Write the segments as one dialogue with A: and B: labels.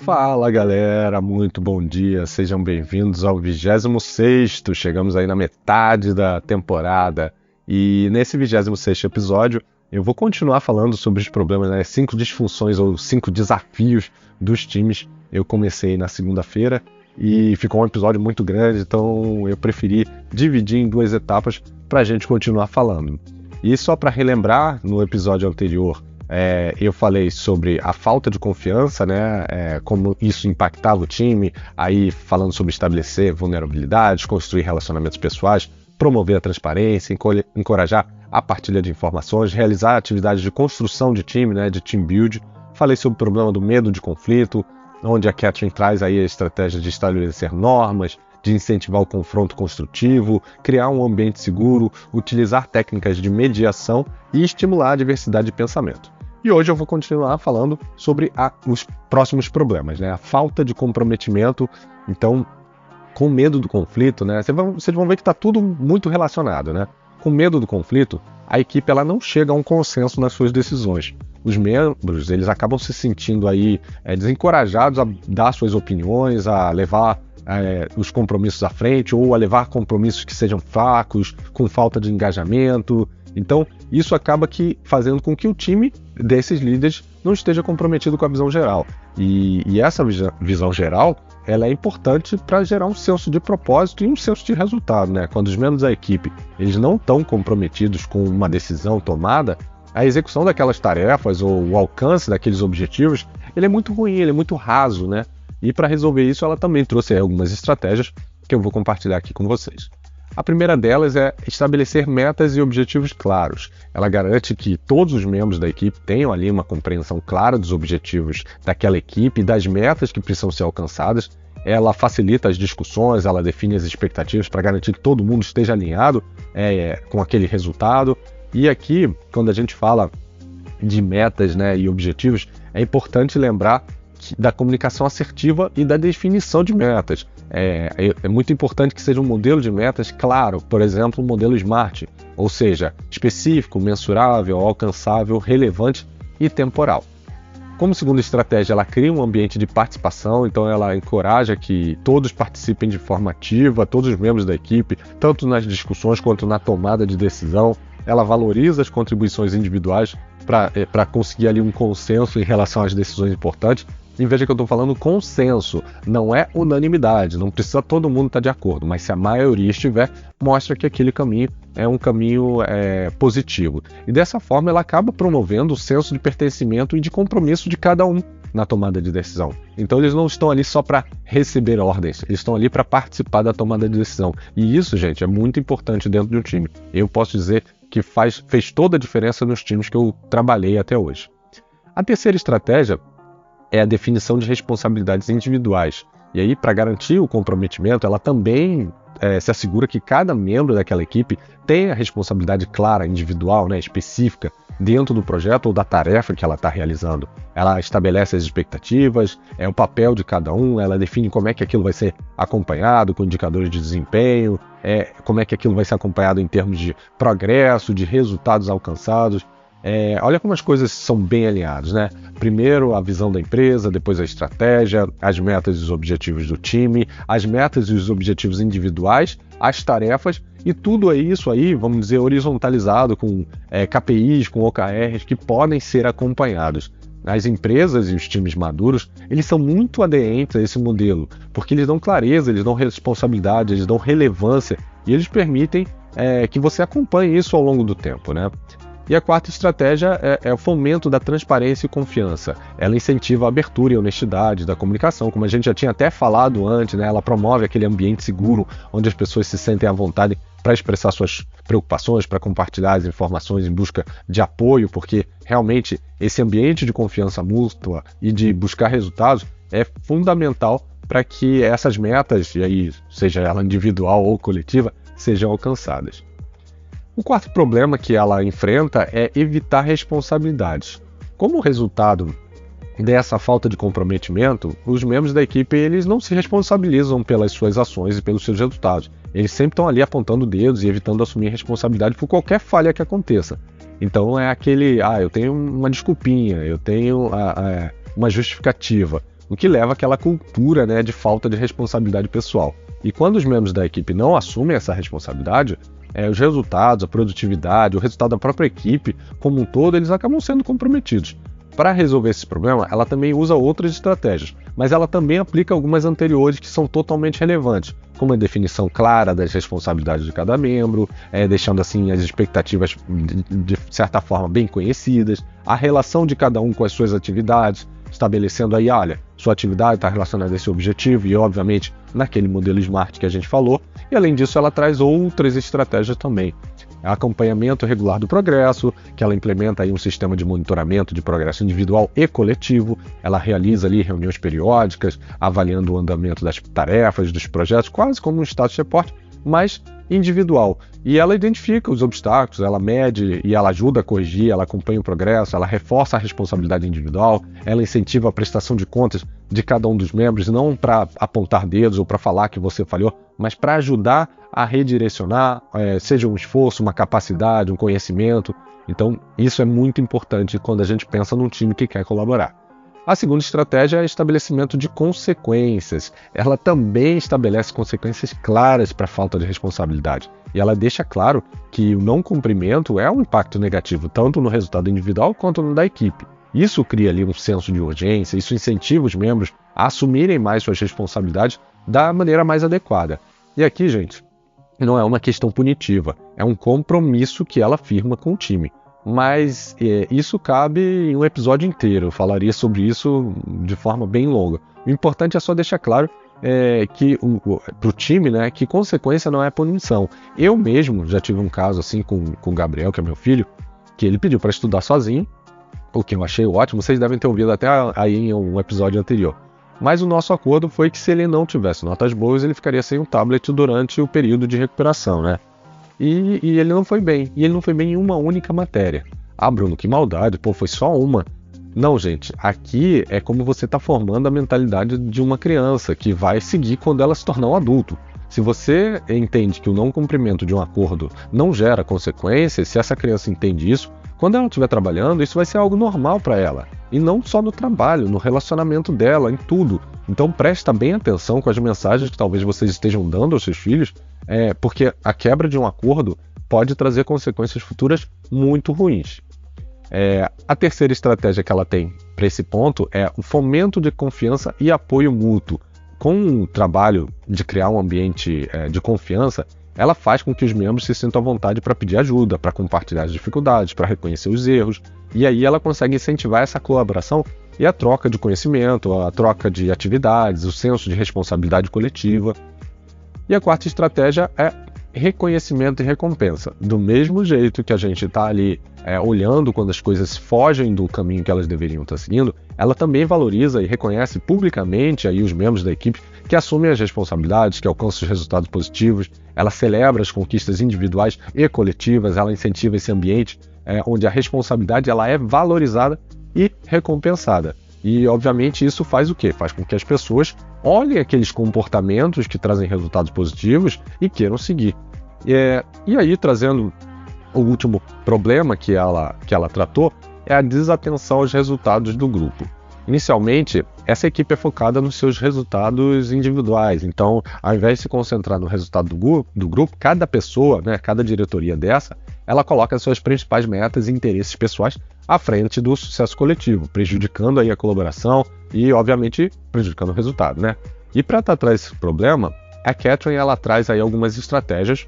A: Fala galera, muito bom dia, sejam bem-vindos ao 26º, chegamos aí na metade da temporada e nesse 26º episódio eu vou continuar falando sobre os problemas, 5 disfunções ou 5 desafios dos times. Eu comecei na segunda-feira e ficou um episódio muito grande, então eu preferi dividir em 2 etapas para a gente continuar falando. E só para relembrar, no episódio anterior eu falei sobre a falta de confiança, como isso impactava o time, aí falando sobre estabelecer vulnerabilidades, construir relacionamentos pessoais, promover a transparência, encorajar a partilha de informações, realizar atividades de construção de time, de team build. Falei sobre o problema do medo de conflito, onde a Catherine traz aí a estratégia de estabelecer normas, de incentivar o confronto construtivo, criar um ambiente seguro, utilizar técnicas de mediação e estimular a diversidade de pensamento. E hoje eu vou continuar falando sobre os próximos problemas, a falta de comprometimento. Então, com medo do conflito, vocês vão ver que está tudo muito relacionado, Com medo do conflito, a equipe ela não chega a um consenso nas suas decisões. Os membros eles acabam se sentindo aí desencorajados a dar suas opiniões, a levar os compromissos à frente ou a levar compromissos que sejam fracos, com falta de engajamento. Então, isso acaba fazendo com que o time desses líderes não esteja comprometido com a visão geral. E essa visão geral ela é importante para gerar um senso de propósito e um senso de resultado. Quando os membros da equipe eles não estão comprometidos com uma decisão tomada, a execução daquelas tarefas ou o alcance daqueles objetivos ele é muito ruim, ele é muito raso. E para resolver isso, ela também trouxe algumas estratégias que eu vou compartilhar aqui com vocês. A primeira delas é estabelecer metas e objetivos claros. Ela garante que todos os membros da equipe tenham ali uma compreensão clara dos objetivos daquela equipe e das metas que precisam ser alcançadas. Ela facilita as discussões, ela define as expectativas para garantir que todo mundo esteja alinhado com aquele resultado. E aqui, quando a gente fala de metas e objetivos, é importante lembrar da comunicação assertiva e da definição de metas. É muito importante que seja um modelo de metas claro, por exemplo, um modelo SMART, ou seja, específico, mensurável, alcançável, relevante e temporal. Como segunda estratégia, ela cria um ambiente de participação, então ela encoraja que todos participem de forma ativa, todos os membros da equipe, tanto nas discussões quanto na tomada de decisão. Ela valoriza as contribuições individuais para conseguir ali um consenso em relação às decisões importantes. E veja que eu estou falando consenso, não é unanimidade, não precisa todo mundo estar de acordo, mas se a maioria estiver, mostra que aquele caminho é um caminho positivo. E dessa forma ela acaba promovendo o senso de pertencimento e de compromisso de cada um na tomada de decisão. Então eles não estão ali só para receber ordens, eles estão ali para participar da tomada de decisão. E isso, gente, é muito importante dentro de um time. Eu posso dizer que fez toda a diferença nos times que eu trabalhei até hoje. A terceira estratégia é a definição de responsabilidades individuais. E aí, para garantir o comprometimento, ela também se assegura que cada membro daquela equipe tenha a responsabilidade clara, individual, específica, dentro do projeto ou da tarefa que ela está realizando. Ela estabelece as expectativas, o papel de cada um, ela define como é que aquilo vai ser acompanhado, com indicadores de desempenho, como é que aquilo vai ser acompanhado em termos de progresso, de resultados alcançados. Olha como as coisas são bem alinhadas, Primeiro a visão da empresa, depois a estratégia, as metas e os objetivos do time, as metas e os objetivos individuais, as tarefas e tudo isso aí, vamos dizer, horizontalizado com KPIs, com OKRs que podem ser acompanhados. As empresas e os times maduros, eles são muito aderentes a esse modelo, porque eles dão clareza, eles dão responsabilidade, eles dão relevância e eles permitem que você acompanhe isso ao longo do tempo, E a quarta estratégia é o fomento da transparência e confiança. Ela incentiva a abertura e a honestidade da comunicação, como a gente já tinha até falado antes, Ela promove aquele ambiente seguro, onde as pessoas se sentem à vontade para expressar suas preocupações, para compartilhar as informações em busca de apoio, porque realmente esse ambiente de confiança mútua e de buscar resultados é fundamental para que essas metas, e aí, seja ela individual ou coletiva, sejam alcançadas. O quarto problema que ela enfrenta é evitar responsabilidades. Como resultado dessa falta de comprometimento, os membros da equipe eles não se responsabilizam pelas suas ações e pelos seus resultados. Eles sempre estão ali apontando dedos e evitando assumir responsabilidade por qualquer falha que aconteça. Então é aquele, eu tenho uma desculpinha, eu tenho uma justificativa. o que leva àquela cultura, né, de falta de responsabilidade pessoal. E quando os membros da equipe não assumem essa responsabilidade, os resultados, a produtividade, o resultado da própria equipe como um todo, eles acabam sendo comprometidos. Para resolver esse problema, ela também usa outras estratégias, mas ela também aplica algumas anteriores que são totalmente relevantes, como a definição clara das responsabilidades de cada membro, deixando assim as expectativas de certa forma bem conhecidas, a relação de cada um com as suas atividades, estabelecendo aí, olha, sua atividade está relacionada a esse objetivo e obviamente naquele modelo SMART que a gente falou, e além disso ela traz outras estratégias também. Acompanhamento regular do progresso, que ela implementa aí um sistema de monitoramento de progresso individual e coletivo, ela realiza ali reuniões periódicas, avaliando o andamento das tarefas, dos projetos, quase como um status report, mas individual. E ela identifica os obstáculos, ela mede e ela ajuda a corrigir, ela acompanha o progresso, ela reforça a responsabilidade individual, ela incentiva a prestação de contas de cada um dos membros, não para apontar dedos ou para falar que você falhou, mas para ajudar a redirecionar, seja um esforço, uma capacidade, um conhecimento. Então, isso é muito importante quando a gente pensa num time que quer colaborar. A segunda estratégia é o estabelecimento de consequências. Ela também estabelece consequências claras para a falta de responsabilidade. E ela deixa claro que o não cumprimento é um impacto negativo, tanto no resultado individual quanto no da equipe. Isso cria ali um senso de urgência, isso incentiva os membros a assumirem mais suas responsabilidades da maneira mais adequada. E aqui, gente, não é uma questão punitiva, é um compromisso que ela firma com o time. Mas isso cabe em um episódio inteiro, eu falaria sobre isso de forma bem longa. O importante é só deixar claro que para o time, né, que consequência não é punição. Eu mesmo já tive um caso assim com o Gabriel, que é meu filho, que ele pediu para estudar sozinho, o que eu achei ótimo, vocês devem ter ouvido até aí em um episódio anterior. Mas o nosso acordo foi que se ele não tivesse notas boas, ele ficaria sem um tablet durante o período de recuperação, né? E ele não foi bem. E ele não foi bem em uma única matéria. Ah, Bruno, que maldade. Pô, foi só uma. Não, gente. Aqui é como você está formando a mentalidade de uma criança que vai seguir quando ela se tornar um adulto. Se você entende que o não cumprimento de um acordo não gera consequências, se essa criança entende isso, quando ela estiver trabalhando, isso vai ser algo normal para ela. E não só no trabalho, no relacionamento dela, em tudo. Então presta bem atenção com as mensagens que talvez vocês estejam dando aos seus filhos, porque a quebra de um acordo pode trazer consequências futuras muito ruins. A terceira estratégia que ela tem para esse ponto é o fomento de confiança e apoio mútuo. Com o trabalho de criar um ambiente de confiança, ela faz com que os membros se sintam à vontade para pedir ajuda, para compartilhar as dificuldades, para reconhecer os erros, e aí ela consegue incentivar essa colaboração e a troca de conhecimento, a troca de atividades, o senso de responsabilidade coletiva. E a quarta estratégia é reconhecimento e recompensa. Do mesmo jeito que a gente está ali olhando quando as coisas fogem do caminho que elas deveriam estar seguindo, ela também valoriza e reconhece publicamente aí os membros da equipe que assumem as responsabilidades, que alcançam os resultados positivos, ela celebra as conquistas individuais e coletivas, ela incentiva esse ambiente onde a responsabilidade ela é valorizada e recompensada. E, obviamente, isso faz o quê? Faz com que as pessoas olhem aqueles comportamentos que trazem resultados positivos e queiram seguir. E aí, trazendo o último problema que ela tratou, é a desatenção aos resultados do grupo. Inicialmente, essa equipe é focada nos seus resultados individuais. Então, ao invés de se concentrar no resultado do grupo, cada pessoa, né, cada diretoria dessa, ela coloca suas principais metas e interesses pessoais à frente do sucesso coletivo, prejudicando aí a colaboração e, obviamente, prejudicando o resultado, né? E para tratar esse problema, a Catherine ela traz aí algumas estratégias,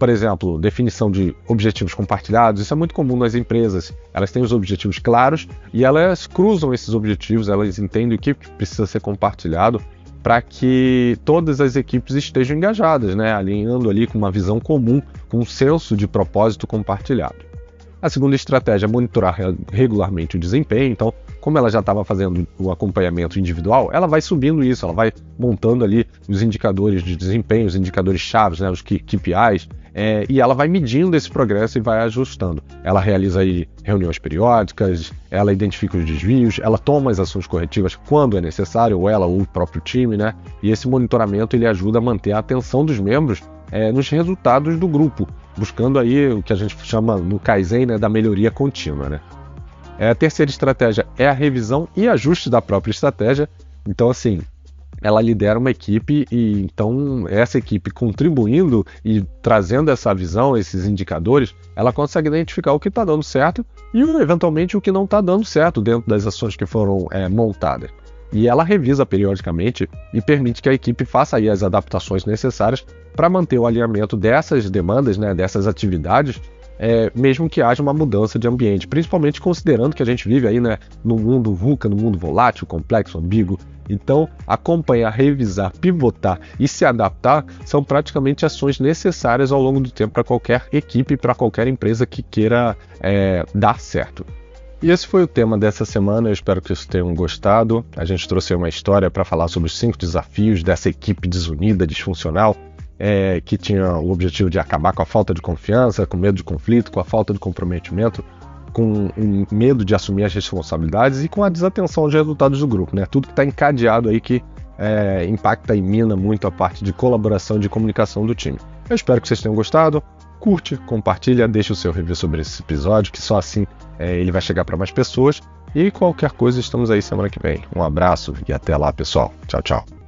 A: por exemplo, definição de objetivos compartilhados. Isso é muito comum nas empresas. Elas têm os objetivos claros e elas cruzam esses objetivos, elas entendem o que precisa ser compartilhado para que todas as equipes estejam engajadas, né? Alinhando ali com uma visão comum, com um senso de propósito compartilhado. A segunda estratégia é monitorar regularmente o desempenho. Então, como ela já estava fazendo o acompanhamento individual, ela vai subindo isso, ela vai montando ali os indicadores de desempenho, os indicadores chaves, né, os KPIs, e ela vai medindo esse progresso e vai ajustando. Ela realiza aí reuniões periódicas, ela identifica os desvios, ela toma as ações corretivas quando é necessário, ou ela ou o próprio time, né? E esse monitoramento ele ajuda a manter a atenção dos membros nos resultados do grupo, buscando aí o que a gente chama no Kaizen, né, da melhoria contínua, né? A terceira estratégia é a revisão e ajuste da própria estratégia. Então, assim, ela lidera uma equipe e então essa equipe contribuindo e trazendo essa visão, esses indicadores, ela consegue identificar o que está dando certo e eventualmente o que não está dando certo dentro das ações que foram montadas. E ela revisa periodicamente e permite que a equipe faça aí as adaptações necessárias para manter o alinhamento dessas demandas, né, dessas atividades, mesmo que haja uma mudança de ambiente, principalmente considerando que a gente vive aí, né, no mundo VUCA, no mundo volátil, complexo, ambíguo. Então, acompanhar, revisar, pivotar e se adaptar são praticamente ações necessárias ao longo do tempo para qualquer equipe, para qualquer empresa que queira dar certo. E esse foi o tema dessa semana, eu espero que vocês tenham gostado. A gente trouxe uma história para falar sobre os 5 desafios dessa equipe desunida, disfuncional, que tinha o objetivo de acabar com a falta de confiança, com medo de conflito, com a falta de comprometimento, com o medo de assumir as responsabilidades e com a desatenção aos resultados do grupo, né? Tudo que está encadeado aí que impacta e mina muito a parte de colaboração e de comunicação do time. Eu espero que vocês tenham gostado. Curte, compartilha, deixa o seu review sobre esse episódio, que só assim ele vai chegar para mais pessoas. E qualquer coisa, estamos aí semana que vem. Um abraço e até lá, pessoal. Tchau, tchau.